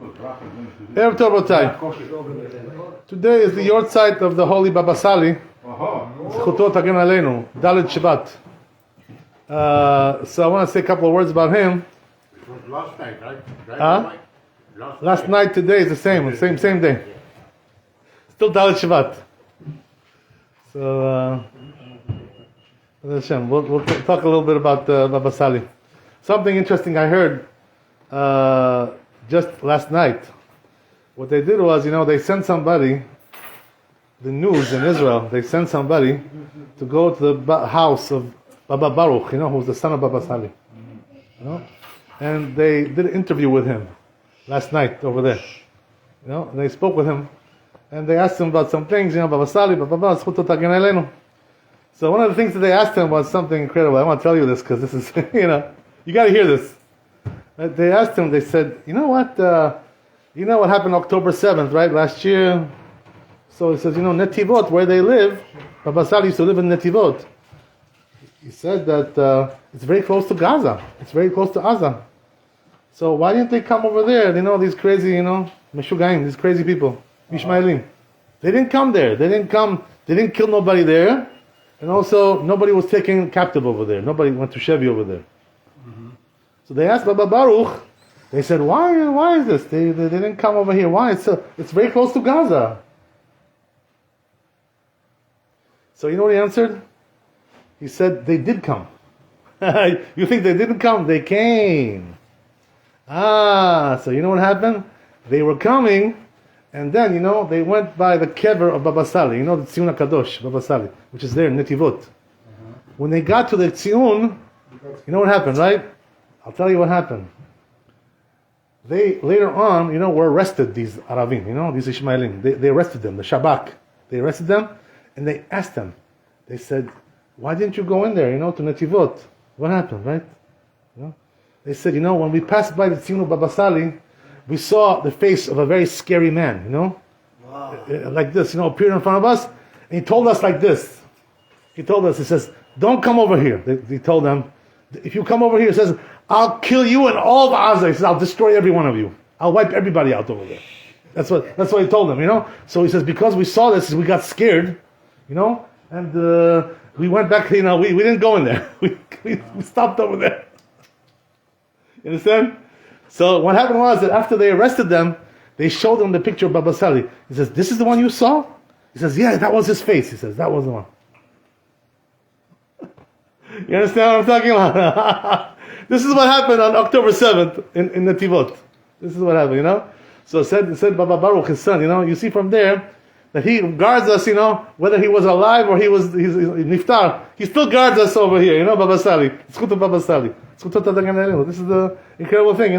Erev Tov Rabotai. Today is the yortzeit of the holy Baba Sali. Zchuto Tagen Aleinu, Dalet Shabbat. So I want to say a couple of words about him. It was last night, right? Last night, today is the same day. Still Dalet Shabbat. So, Hashem, we'll talk a little bit about Baba Sali. Something interesting I heard just last night. What they did was, they sent somebody, the news in Israel, they sent somebody to go to the house of Baba Baruch, who was the son of Baba Sali. And they did an interview with him last night over there. And they spoke with him. And they asked him about some things, Baba Sali, Baba Zchuto Tagen Aleinu. So one of the things that they asked him was something incredible. I want to tell you this because this is, you got to hear this. They asked him, they said, you know what happened October 7th, right, last year? So he says, Netivot, where they live, Baba Sali used to live in Netivot. He said that it's very close to Gaza. It's very close to Gaza. So why didn't they come over there? These crazy, Meshugaim, these crazy people, Ishmaelim. They didn't come there. They didn't kill nobody there. And also, nobody was taken captive over there. Nobody went to Shevi over there. Mm-hmm. So they asked Baba Baruch, they said, why is this? They didn't come over here. Why? It's very close to Gaza. So you know what he answered? He said, they did come. You think they didn't come? They came. So you know what happened? They were coming, and then, they went by the kever of Baba Sali, the Tzion HaKadosh, Baba Sali, which is there in Netivot. When they got to the Tzion, you know what happened, right? I'll tell you what happened. They, later on, were arrested, these Aravim, these Ishmaelim. They arrested them, the Shabak. They arrested them, and they asked them. They said, why didn't you go in there, to Netivot? What happened, right? They said, when we passed by the Tzion of Baba Sali, we saw the face of a very scary man, wow. Like this, appeared in front of us, and he told us like this. He says, don't come over here. He told them, if you come over here, he says, I'll kill you and all of Gaza. He says, I'll destroy every one of you. I'll wipe everybody out over there. That's what he told them, So he says, because we saw this, we got scared, and we went back, we didn't go in there. We stopped over there. You understand? So what happened was that after they arrested them, they showed them the picture of Baba Sali. He says, this is the one you saw? He says, yeah, that was his face. He says, that was the one. You understand what I'm talking about? This is what happened on October 7th in Netivot. This is what happened, So said Baba Baruch, his son, you see from there that he guards us, whether he was alive or he's niftar, he still guards us over here, Baba Sali. Zchuto Baba Sali. Zchuto Tagen Aleinu. This is the incredible thing,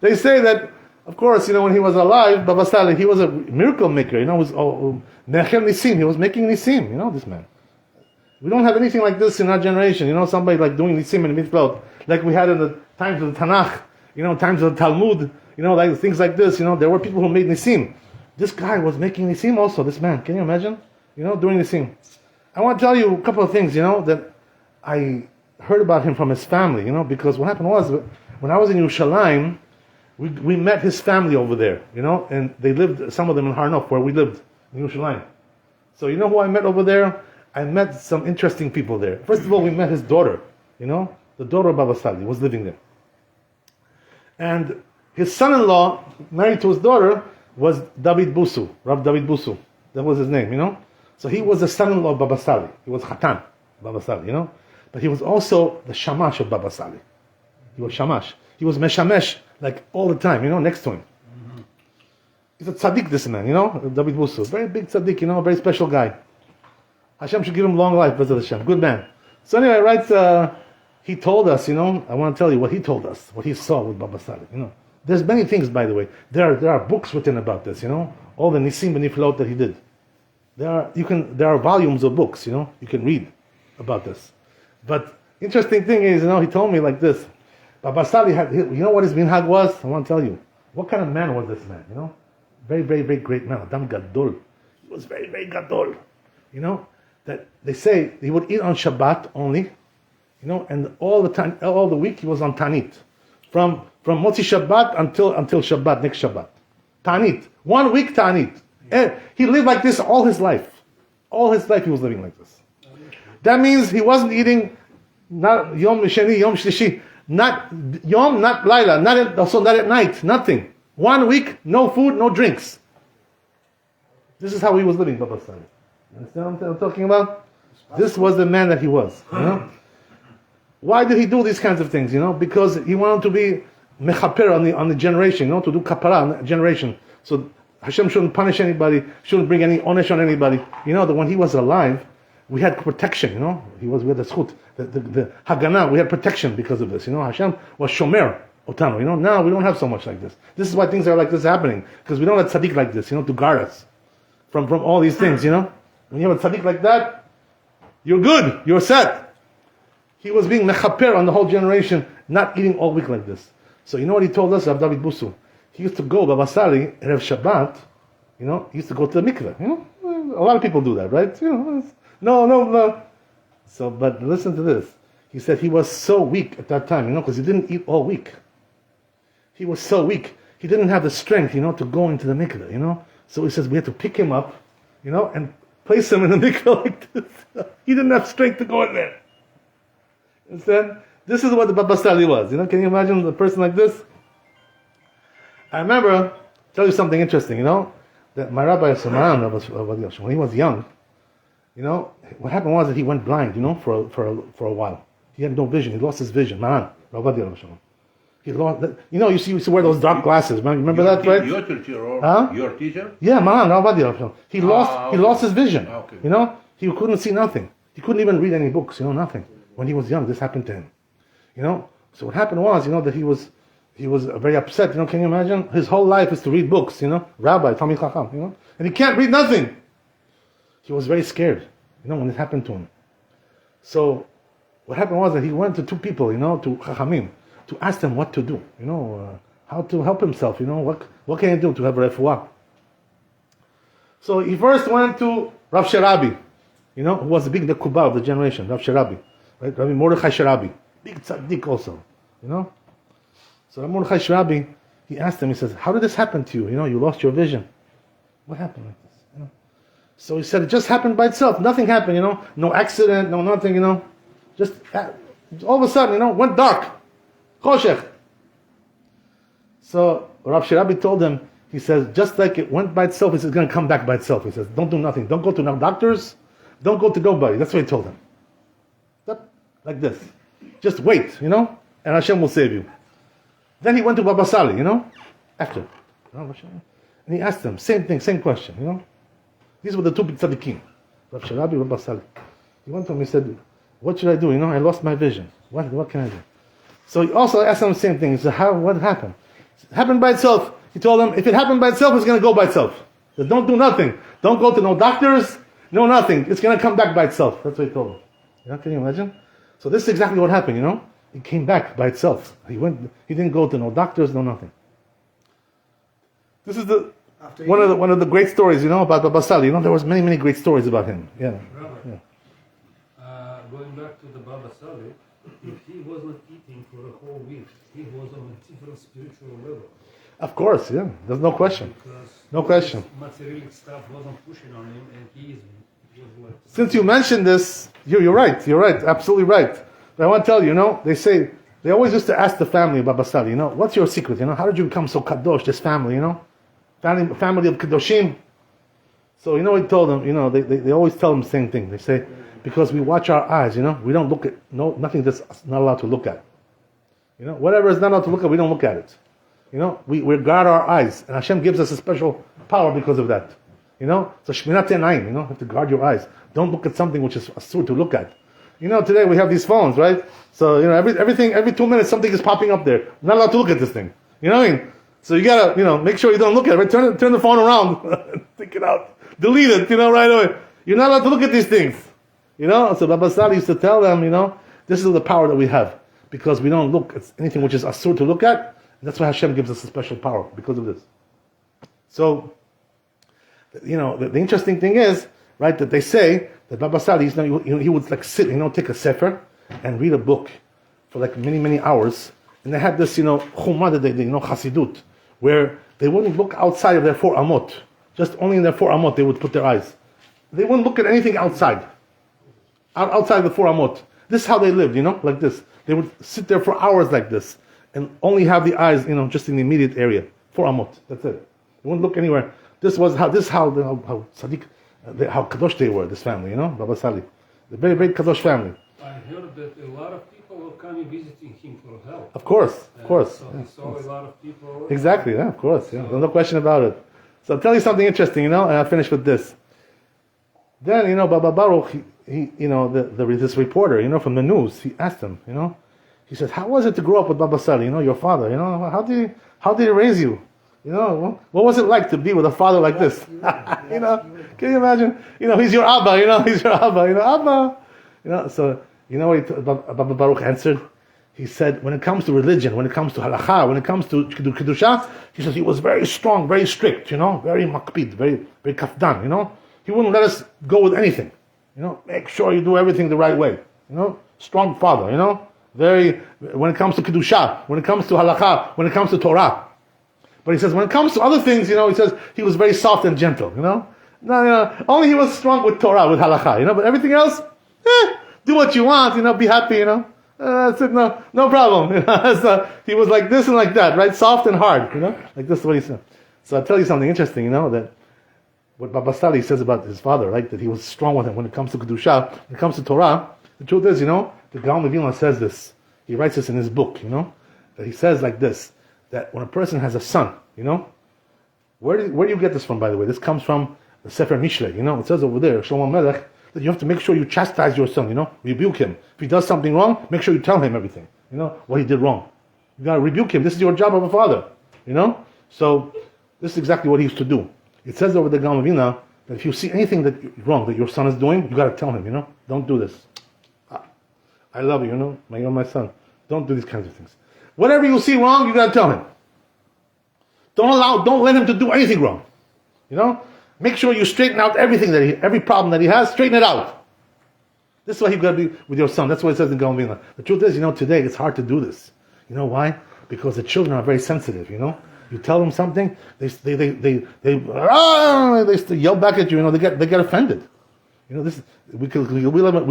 They say that, of course, when he was alive, Baba Sali, he was a miracle maker, he was Nechem Nisim, he was making Nisim, this man. We don't have anything like this in our generation, somebody like doing Nisim and Mitzvot, like we had in the times of the Tanakh, times of the Talmud, like things like this, there were people who made Nisim. This guy was making Nisim also, this man. Can you imagine? Doing Nisim. I want to tell you a couple of things, that I heard about him from his family, because what happened was, when I was in Yerushalayim, we met his family over there, and they lived, some of them in Har Nof, where we lived, in Yerushalayim. So you know who I met over there? I met some interesting people there. First of all, we met his daughter, the daughter of Baba Sali was living there. And his son-in-law, married to his daughter, was David Busu, Rav David Busu. That was his name, So he was the son-in-law of Baba Sali. He was Khatan, Baba Sali, But he was also the Shamash of Baba Sali. He was Shamash. He was Meshamesh, like all the time, next to him. Mm-hmm. He's a tzaddik, this man, David Busu. Very big tzaddik, a very special guy. Hashem should give him long life, Bezat Hashem. Good man. So anyway, right, he told us, I want to tell you what he told us, what he saw with Baba Sali, There's many things, by the way. There are books written about this, all the Nisim and Niflot that he did. There are volumes of books, you can read about this. But interesting thing is, he told me like this. Baba Sali had, what his minhag was? I want to tell you. What kind of man was this man, Very, very, very great man. Adam Gadol. He was very, very Gadol. That they say he would eat on Shabbat only, and all the time, all the week he was on Tanit. from Motzi Shabbat until Shabbat, next Shabbat. Ta'anit. 1 week Ta'anit. He lived like this all his life. All his life he was living like this. That means he wasn't eating not Yom Sheni, Yom Shlishi, not Yom, not Laila, also not at night, nothing. 1 week, no food, no drinks. This is how he was living, Baba Sali. Understand what I'm talking about? This was the man that he was. You know? Why did he do these kinds of things? You know, because he wanted to be mechaper on the generation. You know, to do kapara on the generation. So Hashem shouldn't punish anybody, shouldn't bring any onesh on anybody. You know that when he was alive, we had protection. You know, we had the schut, the hagana. We had protection because of this. You know, Hashem was shomer otanu. You know, now we don't have so much like this. This is why things are like this happening, because we don't have tzaddik like this. You know, to guard us from all these things. You know, when you have a tzaddik like that, you're good. You're set. He was being mechaper on the whole generation, not eating all week like this. So you know what he told us, Rav David Busu? He used to go, Baba Sali, Erev Shabbat, you know, he used to go to the mikveh. You know, a lot of people do that, right? You know, no. So, but listen to this. He said he was so weak at that time, you know, because he didn't eat all week. He was so weak. He didn't have the strength, you know, to go into the mikveh, you know. So he says we had to pick him up, you know, and place him in the mikveh like this. He didn't have strength to go in there. Understand? This is what the Baba Sali was. You know, can you imagine a person like this? I remember, tell you something interesting, you know, that my rabbi Sumaran, when he was young, you know, what happened was that he went blind, you know, for a while. He had no vision. He lost his vision. Maran, he lost. You know, you used to wear those dark glasses. Remember that, right? Your teacher or your teacher? Yeah, Maran, He lost his vision. Okay. You know, he couldn't see nothing. He couldn't even read any books. You know, nothing. When he was young, this happened to him. You know, so what happened was, you know, that he was very upset. You know, can you imagine? His whole life is to read books. You know, Rabbi, Talmid Chacham. You know, and he can't read nothing. He was very scared. You know, when it happened to him. So what happened was that he went to two people. You know, to Chachamim, to ask them what to do. You know, how to help himself. You know, what can he do to have refuah? So he first went to Rav Sherabi. You know, who was the big Nekuba of the generation, Rav Sherabi, right? Rabbi Mordechai Sherabi, big tzaddik also, you know. So Rabbi Mordechai Sherabi, he asked him, he says, how did this happen to you? You know, you lost your vision. What happened like this? You know? So he said, it just happened by itself. Nothing happened, you know. No accident, no nothing, you know. Just all of a sudden, you know, went dark. Choshech. So Rav Sherabi told him, he says, just like it went by itself, it's going to come back by itself. He says, don't do nothing. Don't go to no doctors. Don't go to nobody. That's what he told him. Like this. Just wait, you know, and Hashem will save you. Then he went to Baba Sali, you know, after. And he asked them, same thing, same question, you know. These were the two big tzaddikim, Rav Sherabi and Baba Sali. He went to him, he said, what should I do? You know, I lost my vision. What can I do? So he also asked them the same thing. He said, what happened? It happened by itself. He told them, if it happened by itself, it's going to go by itself. He said, don't do nothing. Don't go to no doctors. No, nothing. It's going to come back by itself. That's what he told him. You know, can you imagine? So this is exactly what happened, you know? It came back by itself. He didn't go to no doctors, no nothing. This is one of the great stories, you know, about Baba Sali. You know, there was many great stories about him. Yeah. Rabbi, going back to the Baba Sali, if he wasn't eating for a whole week, he was on a different spiritual level. Of course, yeah. There's no question. Because no question. Materialistic stuff wasn't pushing on him, and he was like... Since you mentioned this, you're right. You're right. Absolutely right. But I want to tell you, you know, they always used to ask the family of Baba Sali, you know, what's your secret? You know, how did you become so kadosh, this family, you know? Family of kadoshim. So, you know, he told them, you know, they always tell them the same thing. They say, because we watch our eyes, you know, we don't look at, nothing that's not allowed to look at. You know, whatever is not allowed to look at, we don't look at it. You know, we guard our eyes, and Hashem gives us a special power because of that. You know, so Shmirat Einayim, you know, you have to guard your eyes. Don't look at something which is asur to look at. You know, today we have these phones, right? So, you know, every 2 minutes something is popping up there. You're not allowed to look at this thing. You know what I mean? So you gotta, you know, make sure you don't look at it. Right? Turn the phone around, take it out, delete it, you know, right away. You're not allowed to look at these things. You know, so Baba Sali used to tell them, you know, this is the power that we have because we don't look at anything which is asur to look at. And that's why Hashem gives us a special power because of this. So, you know, the interesting thing is, right, that they say that Baba Sali, he would like sit, you know, take a sefer and read a book for like many hours, And they had this, chumah that they chasidut, where they wouldn't look outside of their 4 amot. Just only in their 4 amot they would put their eyes. They wouldn't look at anything outside. Outside the 4 amot. This is how they lived, like this. They would sit there for hours like this and only have the eyes, just in the immediate area. 4 amot. That's it. They wouldn't look anywhere. This is how tzaddik, how kadosh they were. This family, Baba Sali, the very very kadosh family. I heard that a lot of people were coming visiting him for help. Of course. So he saw a lot of people. Exactly. Yeah. Of course. Yeah. There's no question about it. So I'll tell you something interesting, and I'll finish with this. Then, Baba Baruch, this reporter, from the news, he asked him, he said, how was it to grow up with Baba Sali, your father, how did he raise you? What was it like to be with a father like this? Can you imagine? He's your Abba, he's your Abba, Abba. So, what Baba Baruch answered? He said, when it comes to religion, when it comes to halakha, when it comes to kedusha, he says he was very strong, very strict, very makpid, very, very kafdan, He wouldn't let us go with anything. Make sure you do everything the right way. Strong father, Very, when it comes to kedusha, when it comes to halakha, when it comes to Torah. But he says, when it comes to other things, he says he was very soft and gentle, No, only he was strong with Torah, with halakha, But everything else, do what you want, be happy, That's it, no problem. So he was like this and like that, right? Soft and hard, Like this is what he said. So I'll tell you something interesting, that what Baba Sali says about his father, right? That he was strong with him when it comes to Kedusha, when it comes to Torah. The truth is, the Gaon of Vilna says this. He writes this in his book, that he says like this, that when a person has a son, where do you get this from, by the way? This comes from the Sefer Mishle, It says over there, Shlomo Melech, that you have to make sure you chastise your son, rebuke him. If he does something wrong, make sure you tell him everything, what he did wrong. You got to rebuke him. This is your job of a father, So this is exactly what he used to do. It says over the Gaon of Vilna that if you see anything that wrong that your son is doing, you got to tell him, don't do this. I love you, you're my son. Don't do these kinds of things. Whatever you see wrong, you got to tell him. Don't let him to do anything wrong. Make sure you straighten out every problem that he has, straighten it out. This is why you got to be with your son. That's what it says in Gaon of Vilna. The truth is, today it's hard to do this. You know why? Because the children are very sensitive, You tell them something, they yell back at you. They get offended. We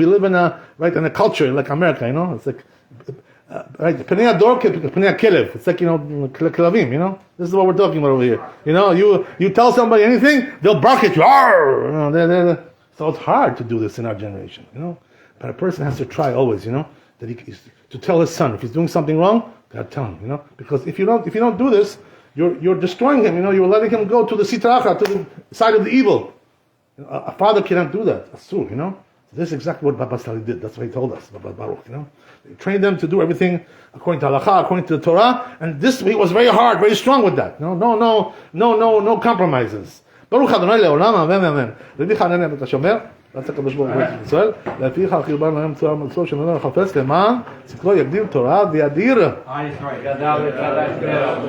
live in a culture like America. It's like right. Penei ador penei kelev. It's like kelavim. This is what we're talking about over here. You tell somebody anything, they'll bark at you. So it's hard to do this in our generation. But a person has to try always. That to tell his son if he's doing something wrong, gotta tell him. Because if you don't do this, you're destroying him, You're letting him go to the sitracha, to the side of the evil. A father cannot do that. That's true, This is exactly what Baba Sali did. That's what he told us, Baba Baruch, He trained them to do everything according to halakha, according to the Torah, and he was very hard, very strong with that. No compromises. Baruch Adonai le'olam, amen, amen. Rabbi Chananya בת השומר, רצה הקדוש ברוך הוא בארץ ישראל, לפיכך חירבנו להם צורה מצוות שנותן לחפש למען צדקו יגדיל תורה וידיר.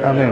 אמן.